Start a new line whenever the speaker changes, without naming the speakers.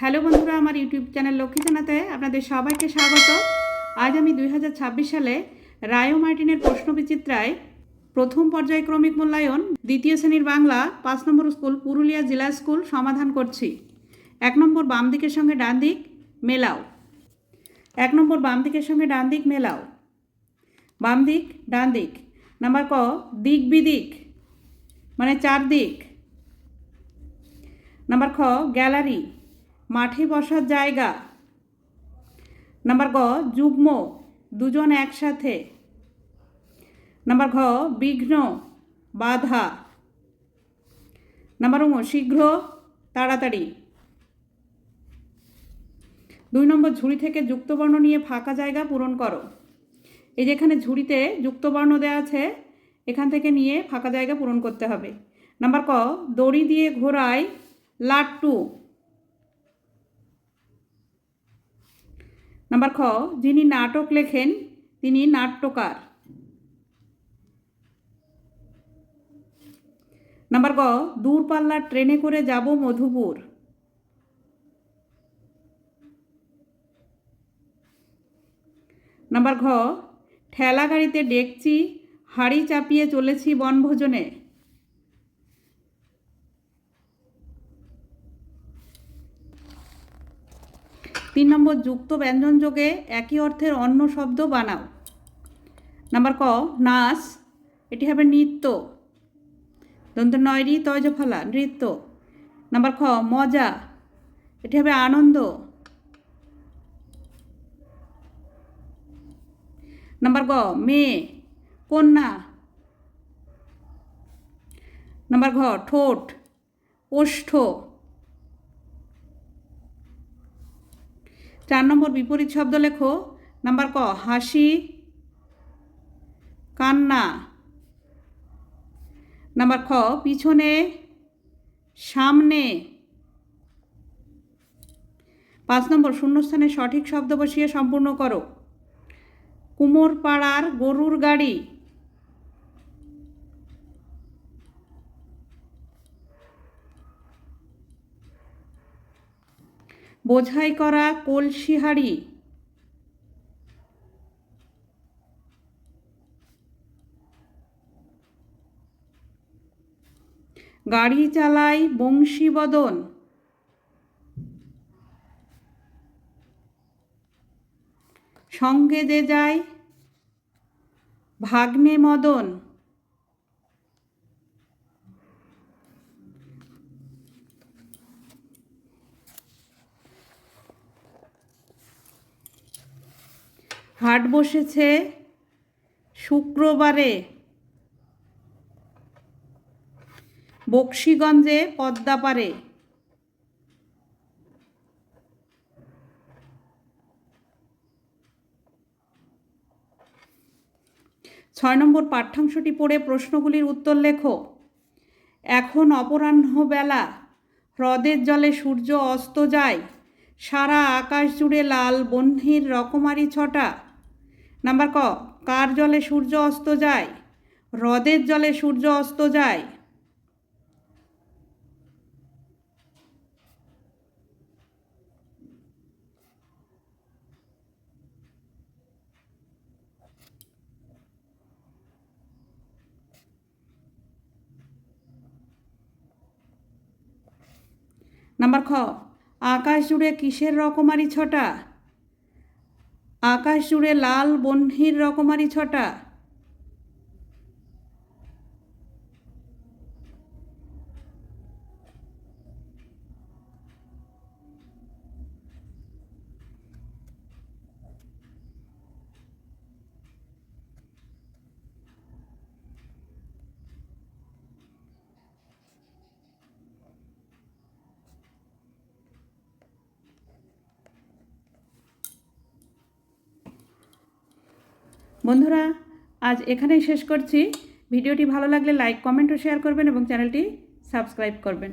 Hello বন্ধুরা, আমার YouTube channel Lakshmi জানাতে আপনাদের সবাইকে স্বাগত। আজ আমি 2026 সালে রায় ও মার্টিনের প্রশ্নবিচিত্রায় প্রথম পর্যায়ক্রমিক মূল্যায়ন দ্বিতীয় শ্রেণীর বাংলা 5 নম্বর স্কুল পুরুলিয়া জেলা স্কুল সমাধান করছি। 1 নম্বর বাম দিকের সঙ্গে ডান দিক মেলাও। 1 নম্বর বাম দিকের সঙ্গে ডান দিক মেলাও। বাম দিক ডান দিক। নাম্বার ক, দিক বিদিক মানে চারদিক। নাম্বার খ, গ্যালারি মাঠে বসার জায়গা। নাম্বার গ, যুগ্ম দুজন একসাথে। নাম্বার ঘ, বিঘ্ন বাধা। নাম্বার ঙ, শীঘ্র তাড়াতাড়ি। 2 নম্বর ঝুড়ি থেকে যুক্তবর্ণ নিয়ে ফাঁকা জায়গা পূরণ করো। এই যেখানে ঝুড়িতে যুক্তবর্ণ দেওয়া আছে, এখান থেকে নিয়ে ফাঁকা জায়গা পূরণ করতে হবে। নাম্বার ক, দড়ি দিয়ে ঘোরায় লাট্টু। নাম্বার খ, যিনি নাটক লেখেন তিনি নাট্যকার। নাম্বার গ, দূরপাল্লার ট্রেনে করে যাব মধুপুর। নাম্বার ঘ, ঠেলা গাড়িতে ডেকচি হাঁড়ি চাপিয়ে চলেছি বনভোজনে। তিন নম্বর, যুক্ত ব্যঞ্জন যোগে একই অর্থের অন্য শব্দ বানাও। নাম্বার ক, নাচ এটি হবে নৃত্য। দন্ত নয়রি তয়জফলা নৃত্য। নাম্বার খ, মজা এটি হবে আনন্দ। নাম্বার গ, মেয়ে কন্যা। নাম্বার ঘ, ঠোঁট ওষ্ঠ। 4 নম্বর বিপরীত শব্দ লেখো। নাম্বার ক, হাসি কান্না। নাম্বার খ, পিছনে সামনে। 5 নম্বর শূন্যস্থানে সঠিক শব্দ বসিয়ে সম্পূর্ণ করো। কুমোর পাড়ার গরুর গাড়ি। বোঝাই করা কলসি হাঁড়ি। গাড়ি চালায় বংশীবদন। সঙ্গে যে যায় ভাগ্নে মদন। হাট বসেছে শুক্রবারে। বক্সিগঞ্জে পদ্মাপাড়ে। 6 নম্বর পাঠ্যাংশটি পড়ে প্রশ্নগুলির উত্তর লেখো। এখন অপরাহ্ন বেলা, হ্রদের জলে সূর্য অস্ত যায়, সারা আকাশ জুড়ে লাল বহ্নির রকমারি ছটা। নাম্বার ক, কার জলে সূর্য অস্ত যায়? হ্রদের জলে সূর্য অস্ত যায়। নাম্বার খ, আকাশ জুড়ে কিসের রকমারি ছটা? আকাশ জুড়ে লাল বহ্নির রকমারি ছটা। বন্ধুরা, আজ এখানেই শেষ করছি। ভিডিওটি ভালো লাগলে লাইক কমেন্ট ও শেয়ার করবেন এবং চ্যানেলটি সাবস্ক্রাইব করবেন।